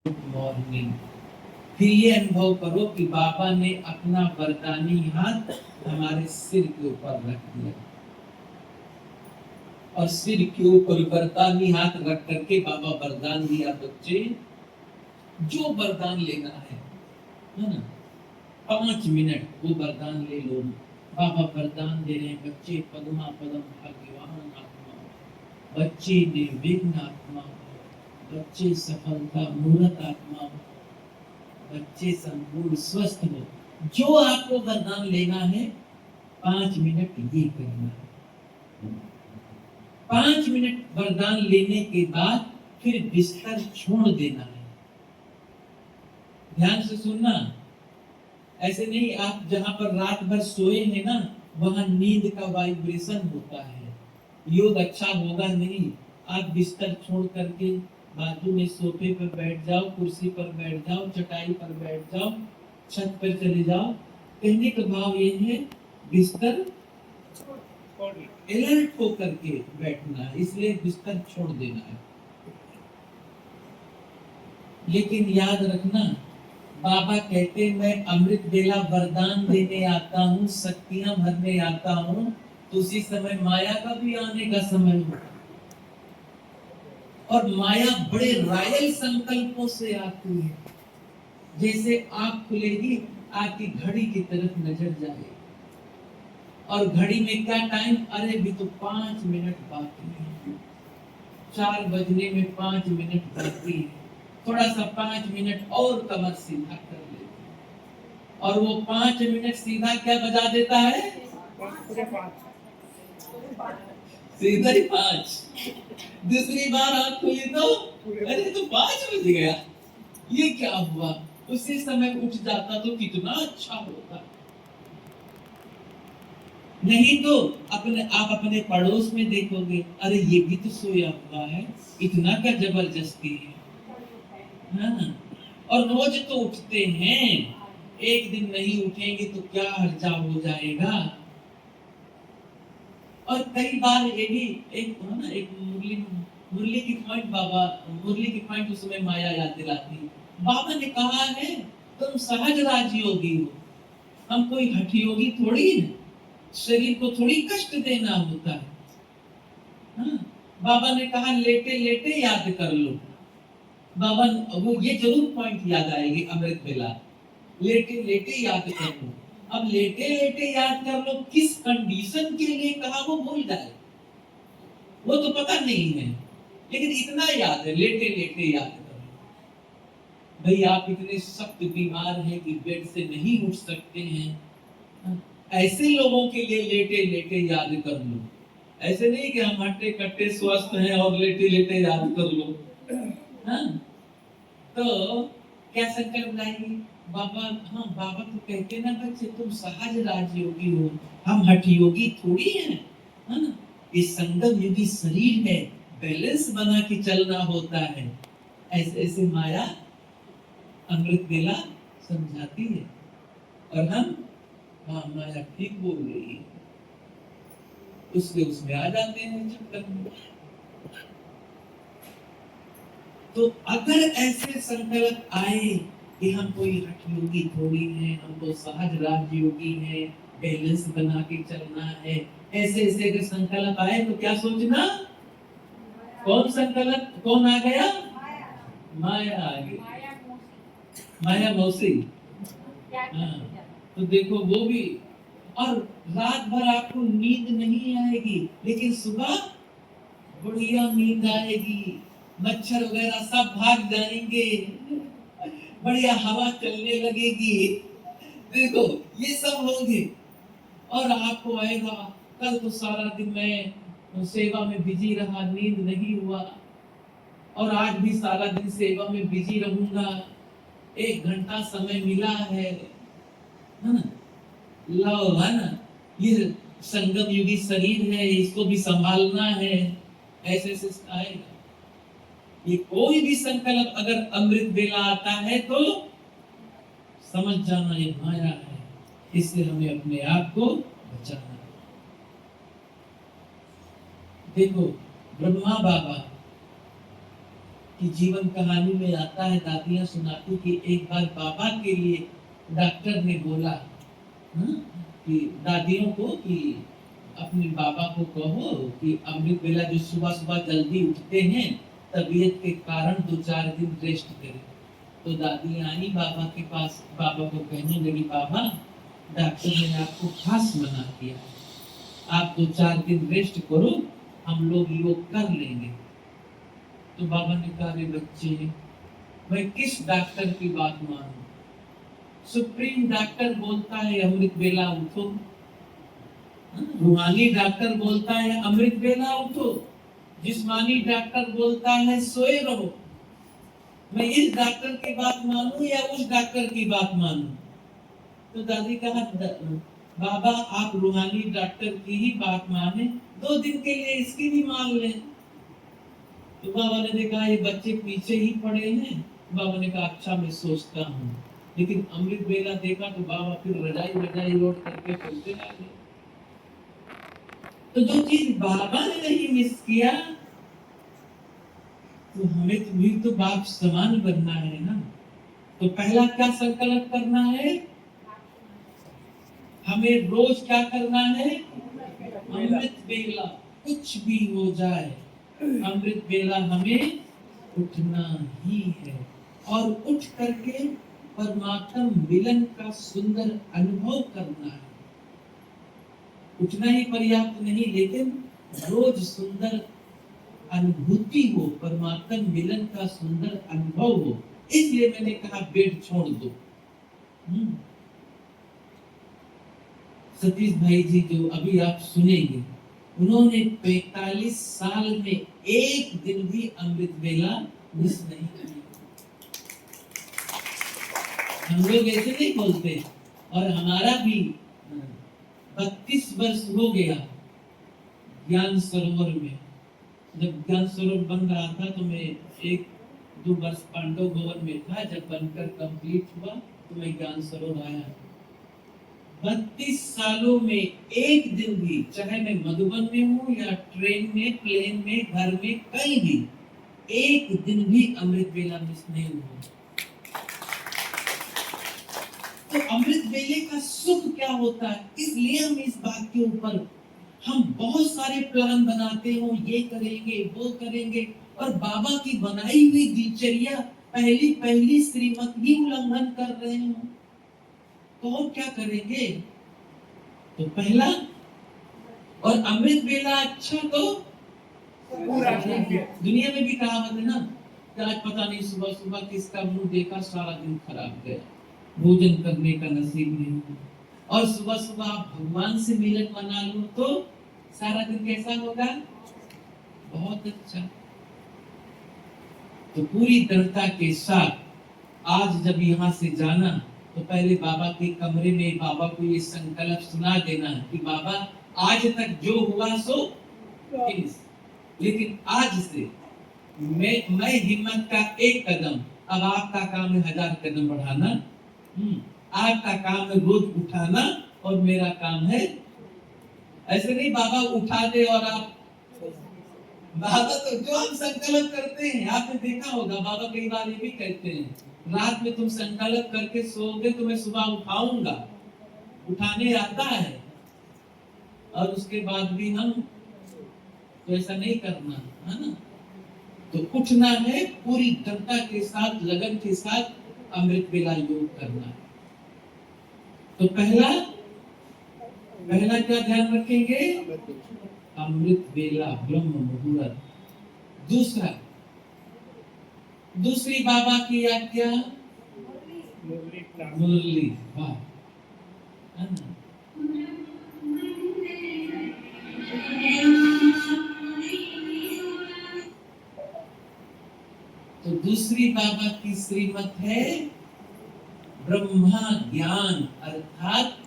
Morning. फिर ये अनुभव करो कि बाबा ने अपना वरदानी हाथ हमारे सिर के ऊपर रख दिया और सिर के ऊपर वरदानी हाथ रख करके बाबा वरदान दिया, बच्चे जो वरदान लेना है ना, 5 मिनट वो वरदान ले लो। बाबा वरदान दे रहे हैं, बच्चे पद्मा पदम भाग्यवान आत्मा, बच्चे निर्विघ्न आत्मा, बच्चे सफलता मूर्त आत्मा, बच्चे संपूर्ण स्वस्थ हो। जो आपको वरदान लेना है 5 मिनट ये करना है। 5 मिनट वरदान लेने के बाद फिर बिस्तर छोड़ देना है। ध्यान से सुनना, ऐसे नहीं आप जहां पर रात भर सोए हैं ना, वहां नींद का वाइब्रेशन होता है, योग अच्छा होगा नहीं। आप बिस्तर छोड़ करके बाजू में सोफे पर बैठ जाओ, कुर्सी पर बैठ जाओ, चटाई पर बैठ जाओ, छत पर चले जाओ। कहने का भाव ये है, बिस्तर अलर्ट होकर के बैठना है, इसलिए बिस्तर छोड़ देना है। लेकिन याद रखना, बाबा कहते मैं अमृत बेला वरदान देने आता हूँ, शक्तियां भरने आता हूँ, तो उसी समय माया का भी आने का समय होगा। और माया बड़े रॉयल संकल्पों से आती है। जैसे आंख खुलेगी, आपकी घड़ी की तरफ नजर जाएगी और घड़ी में क्या टाइम, अरे भी तो 5 मिनट बाकी है, 4 बजने में 5 मिनट बाकी है, थोड़ा सा 5 मिनट और कमर सीधा कर लेते, और वो 5 मिनट सीधा क्या बजा देता है, सीधा ही 5। दूसरी बार आंख खुली तो अरे तो 5 बज गया, ये क्या हुआ, उसी समय उठ जाता तो कितना अच्छा होता। नहीं तो आप अपने पड़ोस में देखोगे, अरे ये भी तो सोया हुआ है, इतना क्या जबरदस्ती है। हाँ, और रोज तो उठते हैं, एक दिन नहीं उठेंगे तो क्या हर्जा हो जाएगा। और कई बार ये भी एक ना, एक मुरली की पॉइंट, बाबा मुरली की पॉइंट उसमें माया याद दिलाती है। बाबा ने कहा है तुम सहज राजयोगी हो, हम कोई हठी योगी थोड़ी है, शरीर को थोड़ी कष्ट देना होता है। हाँ? बाबा ने कहा लेटे लेटे याद कर लो। बाबा वो ये जरूर पॉइंट याद आएगी अमृत बेला, लेटे लेटे याद कर लो। अब लेटे लेटे याद कर लो किस कंडीशन के लिए कहा वो भूल जाए, वो तो पता नहीं है, लेकिन इतना याद है लेटे लेटे याद कर लो। भाई आप इतने सख्त बीमार हैं कि बेड से नहीं उठ सकते हैं, ऐसे लोगों के लिए लेटे लेटे याद कर लो। ऐसे नहीं कि हम हट्टे कट्टे स्वस्थ हैं और लेटे लेटे याद कर लो। हाँ? तो क्या संकल्प लाएंगे बाबा, हाँ बाबा तो कहते ना बच्चे तुम सहज राजयोगी हो, हम हठ योगी थोड़ी हैं, है ना। ये संगम योगी शरीर है, बैलेंस बना के चलना होता है। ऐसे ऐसे माया अमृत बेला समझाती है, और हम हाँ माया ठीक बोल रही है, उसमें आ जाते हैं चक्कर में। तो अगर ऐसे संकल्प आए कि हम कोई हठ योगी थोड़ी हैं, हम तो सहज राजयोगी हैं, बैलेंस बना के चलना है, ऐसे ऐसे अगर संकल्प आए तो क्या सोचना, कौन संकल्प, कौन आ गया, माया आ गई, माया मौसी। हाँ, तो देखो वो भी, और रात भर आपको नींद नहीं आएगी, लेकिन सुबह बढ़िया नींद आएगी, मच्छर वगैरह सब भाग जाएंगे, बढ़िया हवा चलने लगेगी। देखो ये सब होंगे, और आपको आएगा कल तो सारा दिन मैं सेवा में बिजी रहा, नींद नहीं हुआ, और आज भी सारा दिन सेवा में बिजी रहूंगा, 1 घंटा समय मिला है ना, लो है ना, ये संगम युगी शरीर है, इसको भी संभालना है, ऐसे ऐसे आएगा। ये कोई भी संकल्प अगर अमृत बेला आता है तो समझ जाना ये माया है, इससे हमें अपने आप को बचाना है। देखो ब्रह्मा बाबा कि जीवन कहानी में आता है, दादियां सुनाती कि एक बार बाबा के लिए डॉक्टर ने बोला, हाँ, कि दादियों को कि अपने बाबा को कहो कि अमृत वेला जो सुबह सुबह जल्दी उठते हैं तबीयत के कारण 2-4 दिन रेस्ट करें। तो दादी आई बाबा के पास, बाबा को कहने लगी, बाबा डॉक्टर ने आपको खास मना किया, आप 2-4 दिन रेस्ट करो, हम लोग योग कर लेंगे। तो बाबा ने कहा, रे बच्चे, मैं किस डॉक्टर की बात मानूं? सुप्रीम डॉक्टर बोलता है अमृत वेला उठो, रूहानी डॉक्टर बोलता है अमृत वेला उठो, जिस्मानी डॉक्टर बोलता है सोए रहो। मैं इस डॉक्टर की बात मानूं या उस डॉक्टर की बात मानूं? तो दादी कहा, बाबा आप रूहानी डॉक्टर की ही बात माने, 2 दिन के लिए इसकी भी मान लें। तो बाबा ने देखा ये बच्चे पीछे ही पड़े हैं। बाबा ने कहा, अच्छा मैं सोचता हूँ। लेकिन अमृत वेला देखा तो बाबा फिर रजाई लोट करके चलते लगे। तो जो चीज बाबा ने नहीं मिस किया, तो हमें भी तो बाप समान बनना है ना। तो पहला क्या संकल्प करना है? हमें रोज क्या करना है? अमृत वेला, कुछ भी हो जाए अमृत वेला हमें उठना ही है, और उठ करके परमात्मा मिलन का सुंदर अनुभव करना है। उठना ही पर्याप्त नहीं, लेकिन रोज सुंदर अनुभूति हो, परमात्मा मिलन का सुंदर अनुभव हो। इसलिए मैंने कहा बेड छोड़ दो। सतीश भाई जी जो अभी आप सुनेंगे, उन्होंने 45 साल में एक दिन भी अमृत वेला मिस नहीं किया। हम लोग ऐसे नहीं बोलते। और हमारा भी 32 वर्ष हो गया ज्ञान सरोवर में। जब ज्ञान सरोवर बन रहा था तो मैं 1-2 वर्ष पांडव भवन में था। जब बनकर कंप्लीट हुआ तो मैं ज्ञान सरोवर आया। 32 सालों में एक दिन भी, चाहे मैं मधुबन में हूँ या ट्रेन में, प्लेन में, घर में, कहीं भी, एक दिन भी अमृत वेला मिस नहीं हुआ। तो अमृत वेले का सुख क्या होता है, इसलिए हम इस बात के ऊपर हम बहुत सारे प्लान बनाते हो, ये करेंगे वो करेंगे, और बाबा की बनाई हुई दिनचर्या पहली श्रीमत ही उल्लंघन कर रहे हो, तो और क्या करेंगे? तो पहला, और अमृत वेला अच्छा तो दुनिया में भी कहावत है ना कि आज पता नहीं सुबह सुबह किसका मुंह देखा सारा दिन खराब गया, भोजन करने का नसीब नहीं हुआ। और सुबह सुबह आप भगवान से मिलन मना लो तो सारा दिन कैसा होगा? बहुत अच्छा। तो पूरी दृढ़ता के साथ आज जब यहाँ से जाना तो पहले बाबा के कमरे में बाबा को ये संकल्प सुना देना कि बाबा आज तक जो हुआ सो, लेकिन आज से मैं हिम्मत का एक कदम, अब आपका काम है 1000 कदम बढ़ाना। आपका काम है रोज उठाना, और मेरा काम है, ऐसे नहीं बाबा उठा दे और आप, बाबा तो जो हम संकल्प करते हैं, आपने देखा होगा बाबा कई बार ये भी कहते हैं, रात में तुम संकल्प करके सोओगे तो मैं सुबह उठाऊंगा, उठाने आता है। और उसके बाद भी हम तो ऐसा नहीं करना है ना। तो उठना है पूरी दृढ़ता के साथ, लगन के साथ अमृत वेला योग करना है। तो पहला क्या ध्यान रखेंगे? अमृत वेला, ब्रह्म मुहूर्त। दूसरी बाबा की आज्ञा मुरली। वाह, तो दूसरी बाबा की श्रीमत है ब्रह्मा ज्ञान, अर्थात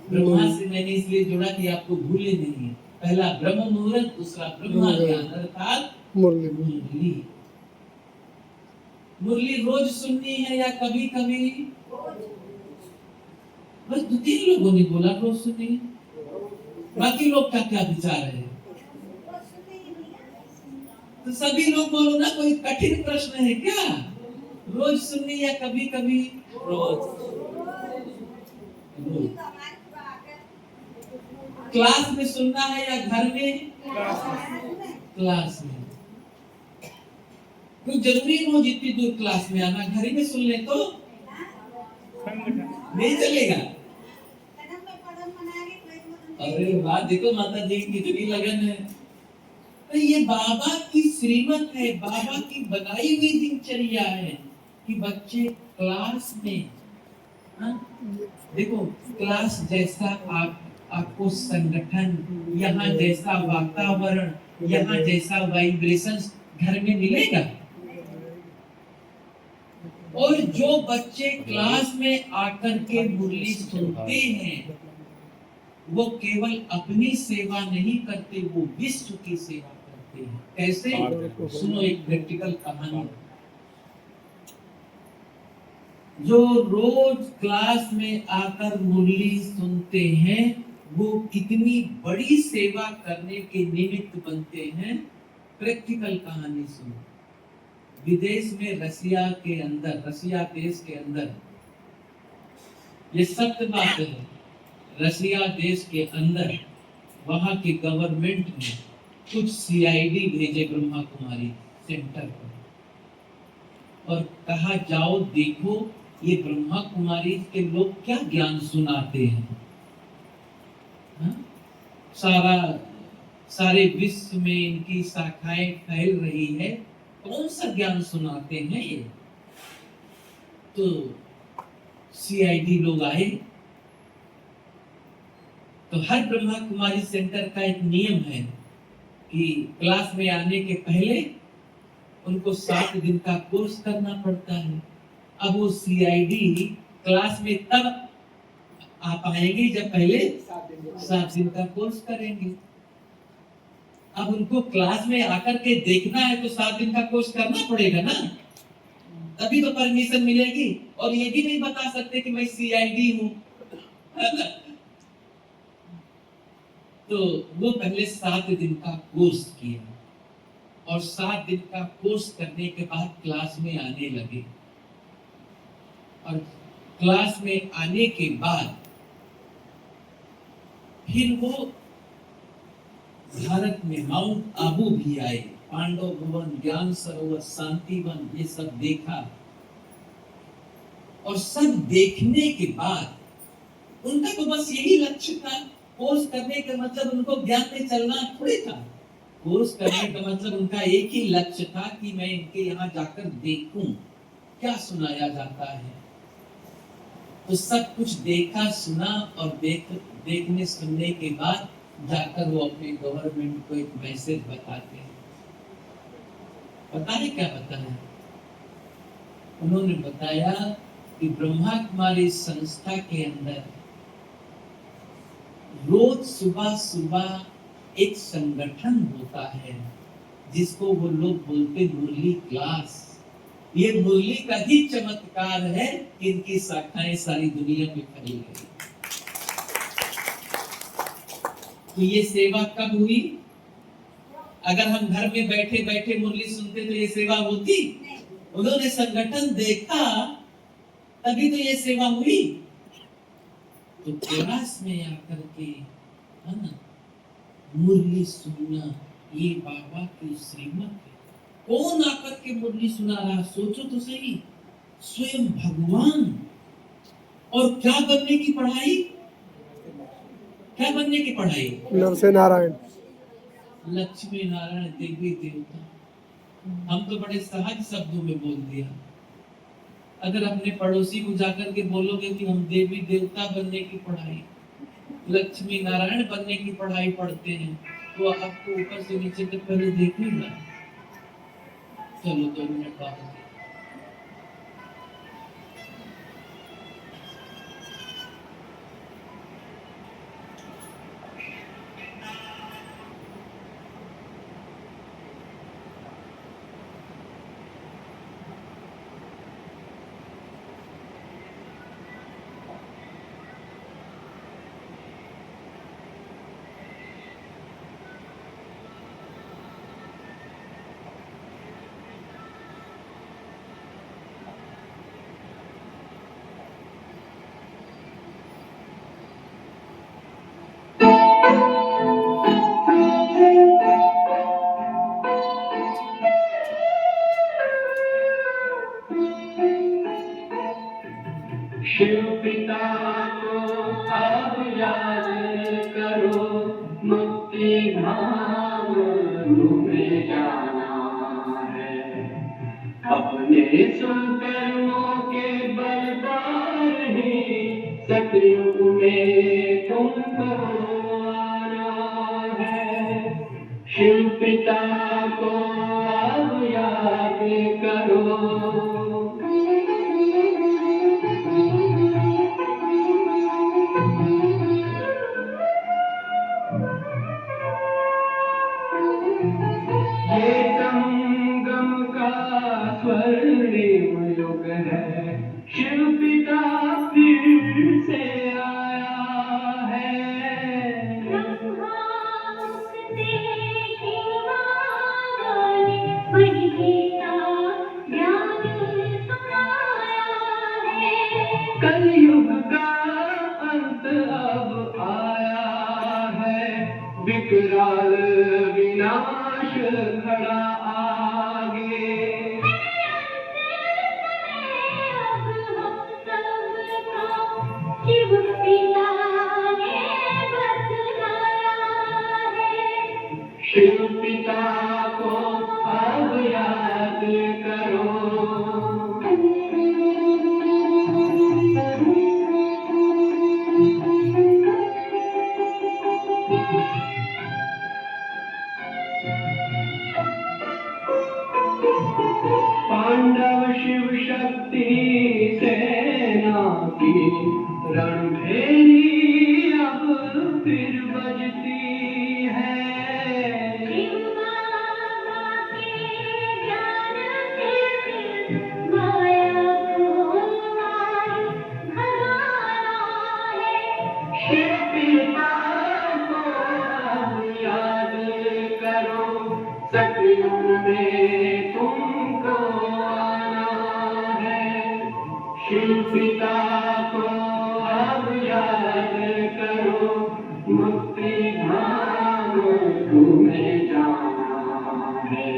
ब्रह्मा से मैंने इसलिए जोड़ा कि आपको भूले नहीं। पहला ब्रह्म मुहूर्त, दूसरा ब्रह्मा ज्ञान, अर्थात मुरली। मुरली रोज सुननी है या कभी कभी? बस 2-3 लोगों ने बोला रोज सुननी है। बाकी लोग का क्या विचार है? तो सभी लोग बोलो ना, कोई कठिन प्रश्न है क्या? रोज सुननी या कभी कभी? रोज। रोज। क्लास में सुनना है या घर में? क्लास में। कोई जरूरी हो जितनी दूर क्लास में आना, घर ही में सुन ले तो नहीं चलेगा। अरे वाह, देखो माता जी की कितनी लगन है। तो ये बाबा की श्रीमत है, बाबा की बनाई हुई दिनचर्या है कि बच्चे क्लास में, हाँ? देखो क्लास जैसा आपको संगठन, यहाँ जैसा वातावरण, यहाँ जैसा वाइब्रेशन घर में मिलेगा। और जो बच्चे क्लास में आकर के मुरली सुनते हैं, वो केवल अपनी सेवा नहीं करते, वो विश्व की सेवा करते हैं। कैसे? सुनो एक प्रैक्टिकल कहानी। जो रोज क्लास में आकर मुरली सुनते हैं, वो कितनी बड़ी सेवा करने के निमित्त बनते हैं। प्रैक्टिकल कहानी सुनो। विदेश में रसिया के अंदर, रसिया देश के अंदर, ये सत्य बात है, रसिया देश के अंदर वहां के गवर्नमेंट ने कुछ सीआईडी भेजे ब्रह्मा कुमारी सेंटर पर और कहा जाओ देखो ये ब्रह्मा कुमारी के लोग क्या ज्ञान सुनाते हैं। हा? सारे विश्व में इनकी शाखाएं फैल रही है, कौन सा ज्ञान सुनाते हैं ये। तो सीआईडी लोग आए। तो हर ब्रह्मा कुमारी सेंटर का एक नियम है कि क्लास में आने के पहले उनको 7 दिन का कोर्स करना पड़ता है। अब वो सीआईडी क्लास में तब आ पाएंगे जब पहले 7 दिन का कोर्स करेंगे। अब उनको क्लास में आकर के देखना है तो 7 दिन का कोर्स करना पड़ेगा ना, तभी तो परमिशन मिलेगी। और ये भी नहीं बता सकते कि मैं सीआईडी हूँ। तो वो पहले 7 दिन का कोर्स किया और 7 दिन का कोर्स करने के बाद क्लास में आने लगे। और क्लास में आने के बाद फिर वो भारत में माउंट आबू भी आए, पांडव भवन, ज्ञान सरोवर, शांति वन, ये सब देखा। और सब देखने के बाद उनका तो बस यही लक्ष्य था, कोर्स करने का मतलब उनको ज्ञान में चलना थोड़ी था। कोर्स करने का मतलब उनका एक ही लक्ष्य था कि मैं इनके यहाँ जाकर देखूं क्या सुनाया जाता है। तो सब कुछ देखा, सुना और देखने सुनने के बाद जाकर वो अपने गवर्नमेंट को एक मैसेज बताते हैं। पता है क्या बताया? उन्होंने बताया कि ब्रह्मा कुमारी संस्था के अंदर रोज सुबह सुबह एक संगठन होता है जिसको वो लोग बोलते मुरली क्लास। ये मुरली का ही चमत्कार है कि इनकी शाखाएं सारी दुनिया में फैल गई। तो ये सेवा कब हुई? अगर हम घर में बैठे बैठे मुरली सुनते तो ये सेवा होती? उन्होंने संगठन देखा तभी तो ये सेवा हुई। तो क्लास में आकर के, है ना, मुरली सुनना ये बाबा की श्रीमत है। कौन आकर के मुरली सुना रहा? सोचो तो सही, स्वयं भगवान। और क्या बनने की पढ़ाई? क्या बनने की पढ़ाई? नरसिंह नारायण, लक्ष्मी नारायण, देवी देवता। हम तो बड़े सहज शब्दों में बोल दिया। अगर अपने पड़ोसी को जाकर के बोलोगे कि हम देवी देवता बनने की पढ़ाई, लक्ष्मी नारायण बनने की पढ़ाई पढ़ते हैं, तो आपको ऊपर से नीचे तक पहले देखेगा। चलो 2 मिनट बाद शिव पिता को अब याद करो, मुक्ति धाम तुम्हें जाना है। अपने सुकर्मों के बलदार ही सतयुग में तुमको आना है। शिव पिता को अब याद करो। ये संगम का स्वर्णिम युग है, शिव पिता फिर से आया है। कलयुग का अंत अब आया है, विकराल विनाश खड़ा आगे। शिव पिता ने बतलाया है। शिव पिता को अब याद करो। पांडव शिव शक्ति सेना की रणभेरी अब फिर बजती है। शिव पिता को अब याद करो, सतयुग में तुमको आना है। शिव पिता को अब याद करो, मुक्ति धाम तुम्हें जाना है।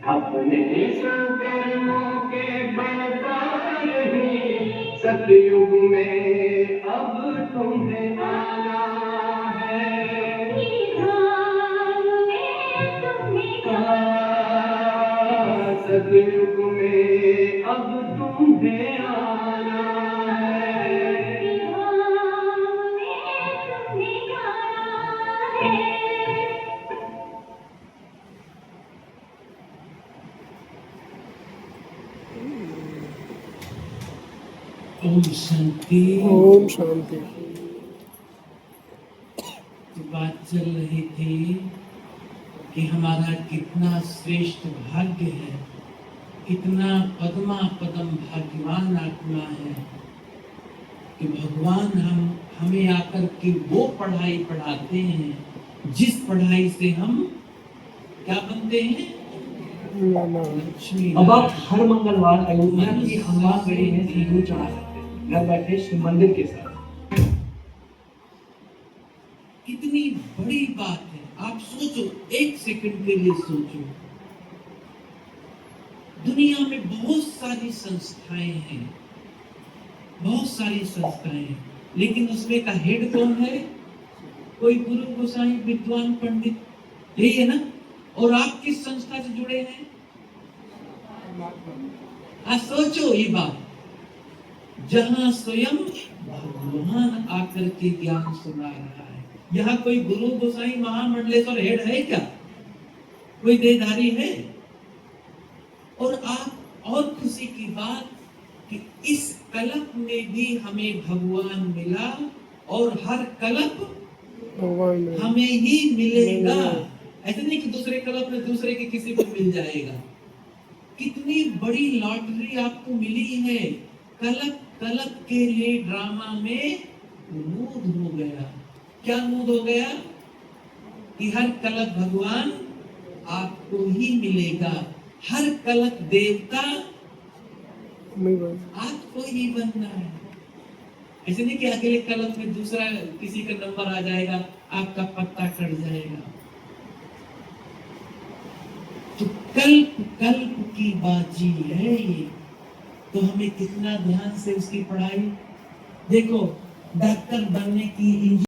अपने सुकर्मों के बलदार ही सतयुग में अब तुम्हें आना है। सतयुग में अब तुम्हें आना है। ओम शांति। ओम शांति। तो बात चल रही थी कि हमारा कितना श्रेष्ठ भाग्य है, कितना पद्मा पदम भाग्यवान आत्मा है कि भगवान हमें आकर के वो पढ़ाई पढ़ाते हैं जिस पढ़ाई से हम क्या बनते हैं, लक्ष्मी। अब आप हर मंगलवार अयोध्या की हनुमान गढ़ी में सिंदूर चढ़ा सकते हैं, घर बैठे शिव मंदिर के साथ। कितनी बड़ी बात है, आप सोचो, एक सेकंड के लिए सोचो। दुनिया में बहुत सारी संस्थाएं हैं, बहुत सारी संस्थाएं हैं, लेकिन उसमें का हेड कौन है? कोई गुरु गोसाई विद्वान पंडित, यही है ना। और आप किस संस्था से जुड़े हैं? आज सोचो ये बात, जहां स्वयं भगवान आकर के ज्ञान सुना रहा है। यहाँ कोई गुरु गोसाई महामंडलेश्वर हेड है क्या? कोई देहधारी है? और आप, और खुशी की बात कि इस कल्प में भी हमें भगवान मिला और हर कल्प हमें ही मिलेगा। ऐसे नहीं कि दूसरे कल्प में दूसरे के किसी को मिल जाएगा। कितनी बड़ी लॉटरी आपको मिली है। कल्प कल्प के लिए ड्रामा में मूड हो गया। क्या मूड हो गया? कि हर कल्प भगवान आपको ही मिलेगा, हर कल्प देवता आपको ही बनना है। ऐसे नहीं कि अगले कल्प में दूसरा किसी का नंबर आ जाएगा, आपका पत्ता कट जाएगा। तो कल्प कल्प की बाजी है ये। तो हमें कितना ध्यान से उसकी पढ़ाई। देखो डॉक्टर बनने की